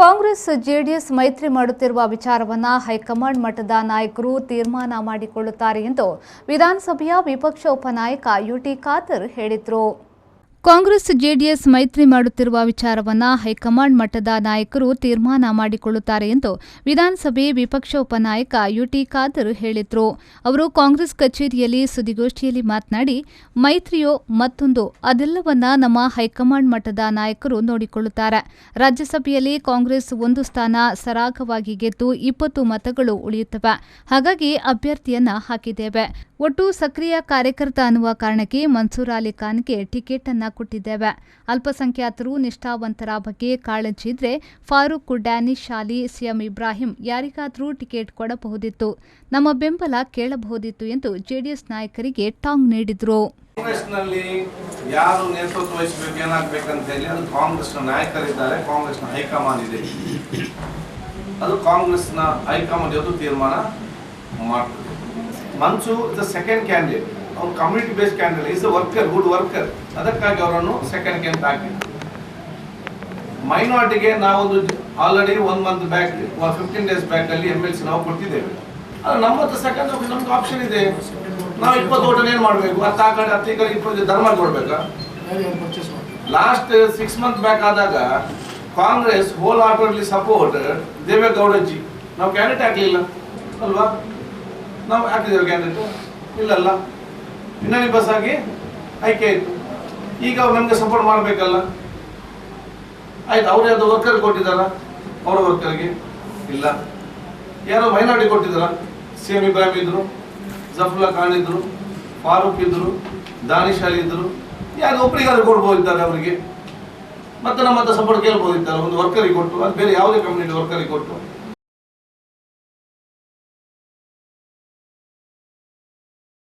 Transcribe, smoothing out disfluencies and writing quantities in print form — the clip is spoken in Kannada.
ಕಾಂಗ್ರೆಸ್ ಜೆಡಿಎಸ್ ಮೈತ್ರಿ ಮಾಡುತ್ತಿರುವ ವಿಚಾರವನ್ನು ಹೈಕಮಾಂಡ್ ಮಟ್ಟದ ನಾಯಕರು ತೀರ್ಮಾನ ಮಾಡಿಕೊಳ್ಳುತ್ತಾರೆ ಎಂದು ವಿಧಾನಸಭೆಯ ವಿಪಕ್ಷ ಉಪನಾಯಕ ಯುಟಿ ಖಾದರ್ ಹೇಳಿದರು. ಕಾಂಗ್ರೆಸ್ ಜೆಡಿಎಸ್ ಮೈತ್ರಿ ಮಾಡುತ್ತಿರುವ ವಿಚಾರವನ್ನು ಹೈಕಮಾಂಡ್ ಮಟ್ಟದ ನಾಯಕರು ತೀರ್ಮಾನ ಮಾಡಿಕೊಳ್ಳುತ್ತಾರೆ ಎಂದು ವಿಧಾನಸಭೆ ವಿಪಕ್ಷ ಉಪನಾಯಕ ಯುಟಿ ಖಾದರ್ ಹೇಳಿದರು. ಅವರು ಕಾಂಗ್ರೆಸ್ ಕಚೇರಿಯಲ್ಲಿ ಸುದ್ದಿಗೋಷ್ಠಿಯಲ್ಲಿ ಮಾತನಾಡಿ, ಮೈತ್ರಿಯೋ ಮತ್ತೊಂದು ಅದೆಲ್ಲವನ್ನ ನಮ್ಮ ಹೈಕಮಾಂಡ್ ಮಟ್ಟದ ನಾಯಕರು ನೋಡಿಕೊಳ್ಳುತ್ತಾರೆ. ರಾಜ್ಯಸಭೆಯಲ್ಲಿ ಕಾಂಗ್ರೆಸ್ 1 ಸ್ಥಾನ ಸರಾಗವಾಗಿ ಗೆದ್ದು 20 ಮತಗಳು ಉಳಿಯುತ್ತವೆ. ಹಾಗಾಗಿ ಅಭ್ಯರ್ಥಿಯನ್ನ ಹಾಕಿದ್ದೇವೆ. ಒಟ್ಟು ಸಕ್ರಿಯ ಕಾರ್ಯಕರ್ತ ಅನ್ನುವ ಕಾರಣಕ್ಕೆ ಮನ್ಸೂರ್ ಅಲಿ ಖಾನ್ಗೆ ಟಿಕೆಟ್ ಅನ್ನ ಕೊಟ್ಟಿದ್ದೇವೆ. ಅಲ್ಪಸಂಖ್ಯಾತರು ನಿಷ್ಠಾವಂತರ ಬಗ್ಗೆ ಕಾಳಜಿ ಇದ್ರೆ ಫಾರೂಕ್, ಡ್ಯಾನಿಶ್ ಅಲಿ, ಸಿಎಂ ಇಬ್ರಾಹಿಂ ಯಾರಿಗಾದರೂ ಟಿಕೆಟ್ ಕೊಡಬಹುದಿತ್ತು. ನಮ್ಮ ಬೆಂಬಲ ಕೇಳಬಹುದಿತ್ತು ಎಂದು ಜೆಡಿಎಸ್ ನಾಯಕರಿಗೆ ಟಾಂಗ್ ನೀಡಿದರು. ಕಾಂಗ್ರೆಸ್ನಲ್ಲಿ ಯಾರು ನೇತೃತ್ವ ವಹಿಸಬೇಕು, ಏನಾಗಬೇಕಂತ ಹೇಳಿ ಅದು ಕಾಂಗ್ರೆಸ್ನ ನಾಯಕರಿದ್ದಾರೆ, ಕಾಂಗ್ರೆಸ್ನ ಹೈಕಮಾಂಡ್ ಇದೆ. ಅದು ಕಾಂಗ್ರೆಸ್ನ ಹೈಕಮಾಂಡ್ ಇವತ್ತು ತೀರ್ಮಾನ ಮಾಡ್ತದೆ. ಮನ್ಸೂರ್ ದ ಸೆಕೆಂಡ್ ಕ್ಯಾಂಡಿಡೇಟ್, ಅವ್ರು community based candidate, is a worker, good worker. ಅದಕ್ಕಾಗಿ ಅವರನ್ನು ಸೆಕೆಂಡ್ ಕ್ಯಾಂಡಿಡೇಟ್ ಹಾಕಿದ್ರು. ಮೈನಾರಿಟಿಗೆ ನಾವೊಂದು already 1 month back 15 days back ಅಲ್ಲಿ MLC ನಾವು ಕೊಟ್ಟಿದ್ದೇವೆ. ಅದು ನಮ್ಮದು ಸೆಕೆಂಡ್ ನಮ್ಗೆ ಆಪ್ಷನ್ ಇದೆ. ನಾವು 20 ಓಟಲ್ಲಿ ಏನು ಮಾಡಬೇಕು? 10 ಕಡೆ 20 ಧರ್ಮ ಕೊಡ್ಬೇಕಾ? ಲಾಸ್ಟ್ 6 ಮಂತ್ ಬ್ಯಾಕ್ ಆದಾಗ ಕಾಂಗ್ರೆಸ್ ಹೋಲ್ ಹಾರ್ಟೆಡ್ಲಿ ಸಪೋರ್ಟ್ ದೇವೇಗೌಡಜಿ. ನಾವು ಕ್ಯಾಂಡಿಡೇಟ್ ಹಾಕಲಿಲ್ಲ ಅಲ್ವಾ? ನಾವು ಹಾಕಿದ್ದೇವೆ ಕ್ಯಾಂಡಿಡೇಟ್ ಇಲ್ಲಲ್ಲ, ಇನ್ನೊಂದು ಬಸ್ ಆಗಿ ಆಯ್ಕೆ ಆಯಿತು. ಈಗ ಅವ್ರು ನಮಗೆ ಸಪೋರ್ಟ್ ಮಾಡಬೇಕಲ್ಲ. ಆಯ್ತು, ಅವ್ರು ಯಾವುದು ವರ್ಕರ್ ಕೊಟ್ಟಿದ್ದಾರ? ಅವರ ವರ್ಕರ್ಗೆ ಇಲ್ಲ. ಯಾರೋ ಮೈನಾರಿಟಿ ಕೊಟ್ಟಿದ್ದಾರ? ಸಿಎಂ ಇಬ್ರಾಹಿಂ ಇದ್ರು, ಜಫುಲ್ಲಾ ಖಾನ್ ಇದ್ರು, ಫಾರೂಕ್ ಇದ್ರು, ದಾನಿಶ್ ಅಲಿ ಇದ್ರು. ಯಾರು ಒಬ್ಬರಿಗಾದ್ರು ಕೊಡ್ಬೋದಿದ್ದಾರೆ ಅವರಿಗೆ. ಮತ್ತೆ ನಮ್ಮ ಹತ್ರ ಸಪೋರ್ಟ್ ಕೇಳ್ಬೋದಿದ್ದಾರೆ. ಒಂದು ವರ್ಕರಿಗೆ ಕೊಟ್ಟು, ಅದು ಬೇರೆ ಯಾವುದೇ ಕಮ್ಯುನಿಟಿ ವರ್ಕರಿಗೆ ಕೊಟ್ಟು